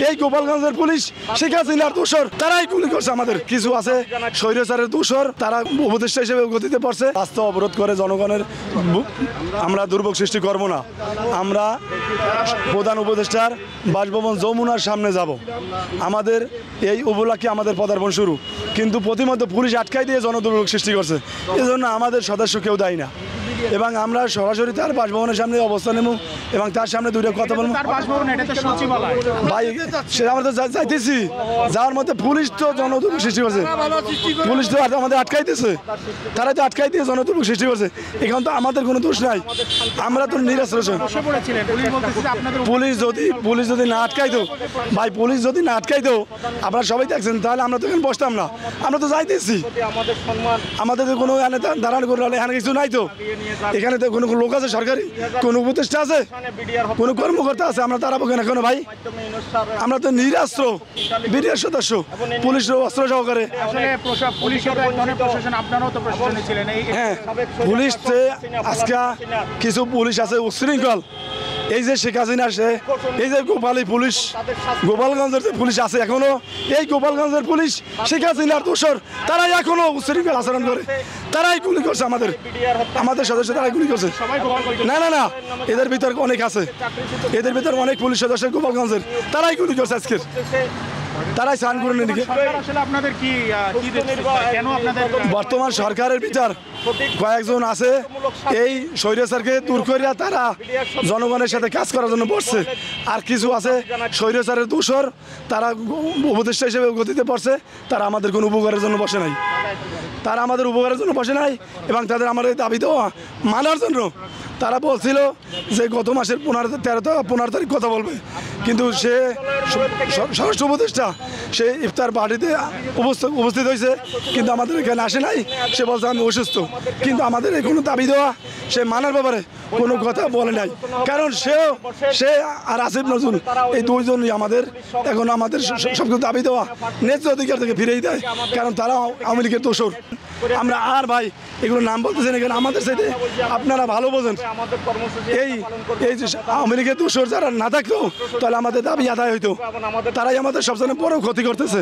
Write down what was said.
এই গোপালগঞ্জের পুলিশ শেখ হাসিনার দোষর, তারাই গুলি করছে। আমাদের কিছু আছে স্বৈরাচারের দোষর, তারা উপদেষ্টা হিসেবে গতিতে পড়ছে। রাস্তা অবরোধ করে জনগণের আমরা দুর্ভোগ সৃষ্টি করব না। আমরা প্রধান উপদেষ্টার বাসভবন যমুনার সামনে যাব। আমাদের এই উপলক্ষে আমাদের পদার্পণ শুরু, কিন্তু প্রতিমধ্যে পুলিশ আটকাই দিয়ে জনদুর্ভোগ সৃষ্টি করছে। এজন্য আমাদের সদস্য কেউ দায়ী না, এবং আমরা সরাসরি তার বাসভবনের সামনে অবস্থান নেব এবং তার সামনে দুটো কথা বলবো। ভাই সে আমরা তো যাইতেছি, যার মধ্যে পুলিশ তো জনদুর্ভোগ সৃষ্টি করছে। পুলিশ তো আমাদের আটকাইতেছে, তারা তো আটকাই দিয়ে জনদুর্ভোগ সৃষ্টি করছে। এখন তো আমাদের কোনো দোষ নাই, আমরা তো নিরাশ্র। পুলিশ যদি না আটকাইতো, ভাই পুলিশ যদি না আটকাইতো, আপনারা সবাই দেখছেন, তাহলে আমরা তো এখানে বসতাম না। আমরা তো যাইতেছি, আমাদের তো কোনো দাঁড়ানো করে এখানে কিছু নাই। তো এখানে তো কোনো লোক আছে সরকারি, কোনো উপদেষ্টা আছে, কোনো কর্মকর্তা আছে? আমরা তারা কেন এখনো? ভাই আমরা তো নিরাস্ত্র বিডিআর সদস্য, পুলিশের অস্ত্র সহকারে। হ্যাঁ, পুলিশ আজকে কিছু পুলিশ আছে উচ্ছৃঙ্খল। এই যে শেখ হাসিনা, এই যে পুলিশ, গোপালগঞ্জের যে পুলিশ আছে এখনো, এই গোপালগঞ্জের পুলিশ শেখ হাসিনার দোষর, তারাই এখনো উচ্ছৃঙ্খল আচরণ করে, তারাই গুলি করছে। আমাদের সদস্য তারাই গুলি করছে। না না না, এদের ভিতর অনেক আছে, এদের ভিতর অনেক পুলিশ সদস্য গোপালগঞ্জের, তারাই গুলি করছে আজকের, তারাই স্নান করে নিয়ে। বর্তমান সরকারের বিচার কয়েকজন আছে এই স্বৈরাচারকে দূর করিয়া তারা জনগণের সাথে কাজ করার জন্য বসছে, আর কিছু আছে স্বৈরাচারের দোষর, তারা উপদেষ্টা হিসেবে গতিতে পড়ছে। তারা আমাদের কোনো উপকারের জন্য বসে নাই, তারা আমাদের উপকারের জন্য বসে নাই, এবং তাদের আমাদের দাবি দেওয়া মানার জন্য তারা বলছিল যে গত মাসের 15 তারিখ কথা বলবে, কিন্তু সে স্বরাষ্ট্র উপদেষ্টা সে ইফতার পার্টিতে উপস্থিত হয়েছে, কিন্তু আমাদের এখানে আসে নাই। সে বলছে আমি অসুস্থ, কিন্তু আমাদের এই কোনো দাবি দেওয়া সে মানার ব্যাপারে কোনো কথা বলে নাই। কারণ সে আর আসিফ নজরুল এই দুইজনই আমাদের এখন আমাদের সব কিছু দাবি দেওয়া ন্যায্য অধিকার থেকে ফিরেই দেয়, কারণ তারা আওয়ামী লীগের দোষর। আমরা আর ভাই এগুলো নাম বলতেছেন এখানে, আমাদের সাথে আপনারা ভালো বোঝেন। এই যে আওয়ামী লীগের দোষর যারা না থাকতো, তাহলে আমাদের দাবি আদায় হইতো। তারাই আমাদের সবচেয়ে বড় ক্ষতি করতেছে।